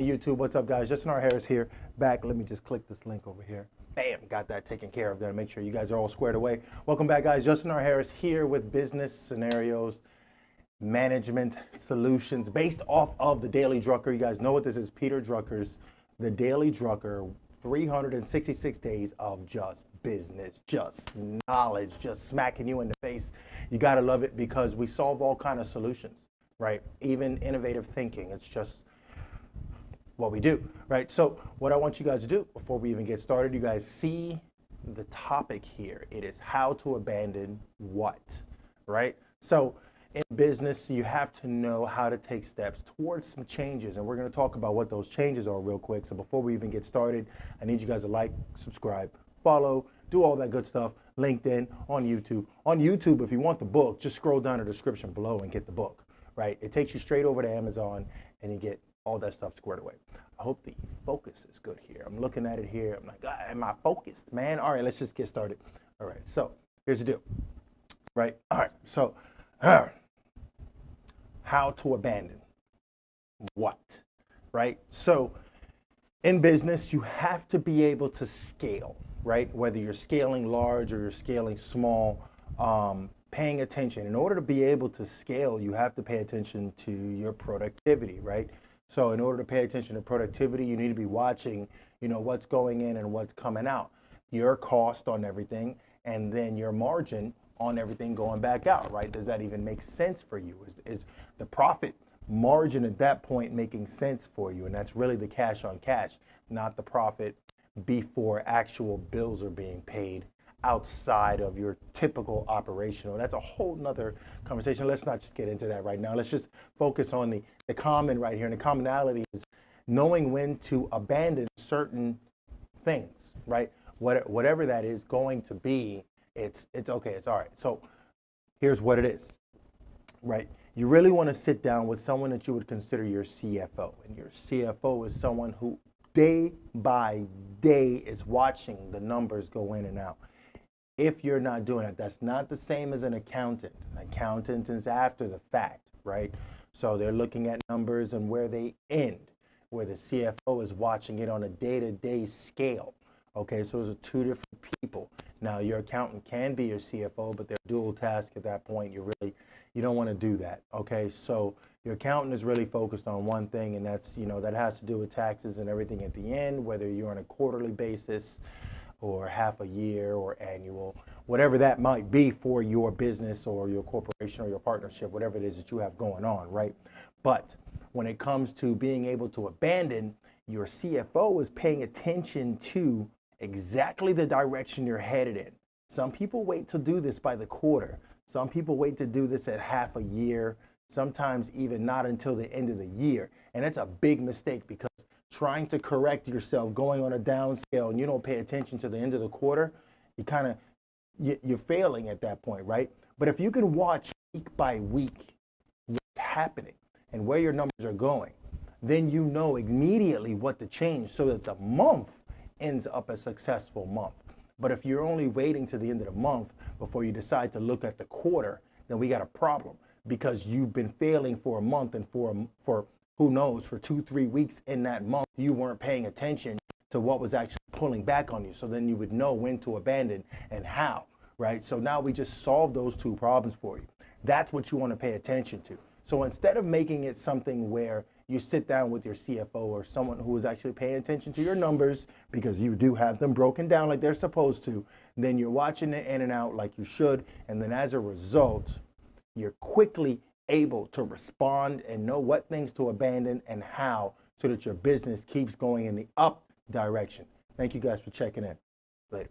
YouTube, what's up guys? Justin R. Harris here, back. Let me just click this link over here. Bam, got that taken care of. Gotta make sure you guys are all squared away. Welcome back guys, Justin R. Harris here with business scenarios, management solutions based off of the Daily Drucker. You guys know what this is, Peter Drucker's The Daily Drucker, 366 days of just business, just knowledge, just smacking you in the face. You gotta love it because we solve all kind of solutions, right? Even innovative thinking, it's just what we do, right? So what I want you guys to do before we even get started, you guys see the topic here. It is how to abandon what, right? So in business, you have to know how to take steps towards some changes, and we're going to talk about what those changes are real quick. So before we even get started, I need you guys to like, subscribe, follow, do all that good stuff. LinkedIn, on YouTube. On YouTube, if you want the book, just scroll down the description below and get the book, right? It takes you straight over to Amazon and you get all that stuff squared away. I hope the focus is good here. I'm looking at it here. I'm like, am I focused, man? All right, let's just get started. All right, so here's the deal, right? All right, so how to abandon what, right? So in business, you have to be able to scale, right? Whether you're scaling large or you're scaling small, paying attention. In order to be able to scale, you have to pay attention to your productivity, right? So in order to pay attention to productivity, you need to be watching, you know, what's going in and what's coming out, your cost on everything, and then your margin on everything going back out, right? Does that even make sense for you? Is the profit margin at that point making sense for you? And that's really the cash on cash, not the profit before actual bills are being paid outside of your typical operational. That's a whole nother conversation. Let's not just get into that right now. Let's just focus on the common right here. And the commonality is knowing when to abandon certain things, right? Whatever that is going to be, it's okay, it's all right. So here's what it is, right? You really want to sit down with someone that you would consider your CFO. And your CFO is someone who day by day is watching the numbers go in and out. If you're not doing it, that's not the same as an accountant. An accountant is after the fact, right? So they're looking at numbers and where they end, where the CFO is watching it on a day-to-day scale. Okay, so those are two different people. Now, your accountant can be your CFO, but they're dual task at that point. You don't want to do that. Okay, so your accountant is really focused on one thing, and that's, you know, that has to do with taxes and everything at the end, whether you're on a quarterly basis or half a year or annual, whatever that might be for your business or your corporation or your partnership, whatever it is that you have going on, right? But when it comes to being able to abandon, your CFO is paying attention to exactly the direction you're headed in. Some people wait to do this by the quarter. Some people wait to do this at half a year, sometimes even not until the end of the year. And that's a big mistake because trying to correct yourself, going on a down scale, and you don't pay attention to the end of the quarter, you're failing at that point, right? But if you can watch week by week what's happening and where your numbers are going, then you know immediately what to change so that the month ends up a successful month. But if you're only waiting to the end of the month before you decide to look at the quarter, then we got a problem because you've been failing for a month, and for who knows, for 2-3 weeks in that month, you weren't paying attention to what was actually pulling back on you. So then you would know when to abandon and how, right? So now we just solved those two problems for you. That's what you want to pay attention to. So instead of making it something where you sit down with your CFO or someone who is actually paying attention to your numbers, because you do have them broken down like they're supposed to, then you're watching it in and out like you should. And then as a result, you're quickly able to respond and know what things to abandon and how, so that your business keeps going in the up direction. Thank you guys for checking in. Later.